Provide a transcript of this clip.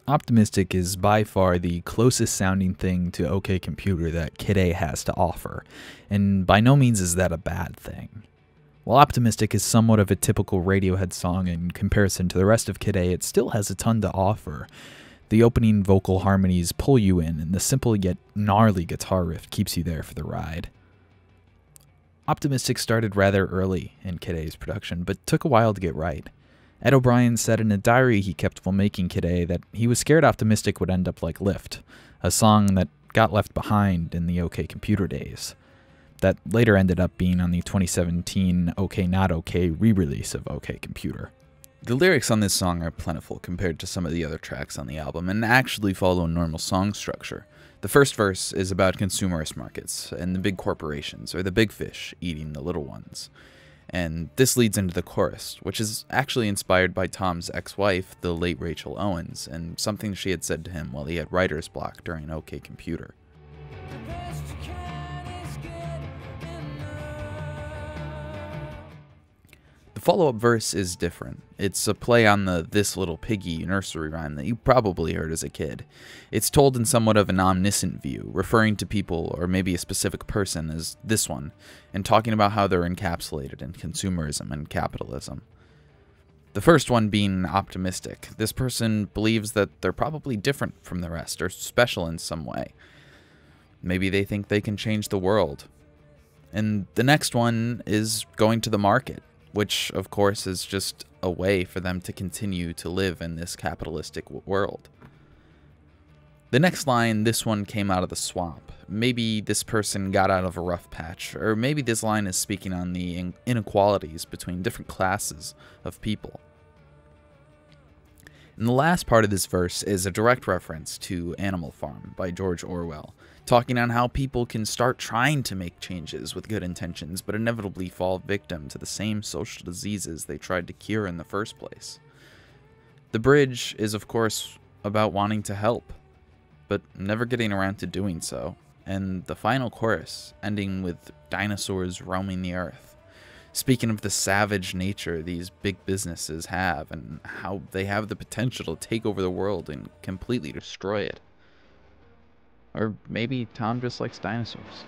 Optimistic is by far the closest sounding thing to OK Computer that KidA has to offer, and by no means is that a bad thing. While Optimistic is somewhat of a typical Radiohead song in comparison to the rest of KidA, it still has a ton to offer. The opening vocal harmonies pull you in, and the simple yet gnarly guitar riff keeps you there for the ride. Optimistic started rather early in KidA's production, but took a while to get right. Ed O'Brien said in a diary he kept while making KidA that he was scared Optimistic would end up like Lift, a song that got left behind in the OK Computer days. That later ended up being on the 2017 OK Not OK re-release of OK Computer. The lyrics on this song are plentiful compared to some of the other tracks on the album, and actually follow a normal song structure. The first verse is about consumerist markets and the big corporations, or the big fish, eating the little ones. And this leads into the chorus, which is actually inspired by Tom's ex-wife, the late Rachel Owens, and something she had said to him while he had writer's block during OK Computer. The follow-up verse is different. It's a play on the "this little piggy" nursery rhyme that you probably heard as a kid. It's told in somewhat of an omniscient view, referring to people, or maybe a specific person, as this one, and talking about how they're encapsulated in consumerism and capitalism. The first one being optimistic. This person believes that they're probably different from the rest, or special in some way. Maybe they think they can change the world. And the next one is going to the market, which, of course, is just a way for them to continue to live in this capitalistic world. The next line, this one came out of the swamp. Maybe this person got out of a rough patch, or maybe this line is speaking on the inequalities between different classes of people. And the last part of this verse is a direct reference to Animal Farm by George Orwell, talking on how people can start trying to make changes with good intentions, but inevitably fall victim to the same social diseases they tried to cure in the first place. The bridge is, of course, about wanting to help, but never getting around to doing so, and the final chorus, ending with dinosaurs roaming the earth, speaking of the savage nature these big businesses have, and how they have the potential to take over the world and completely destroy it. Or maybe Tom just likes dinosaurs.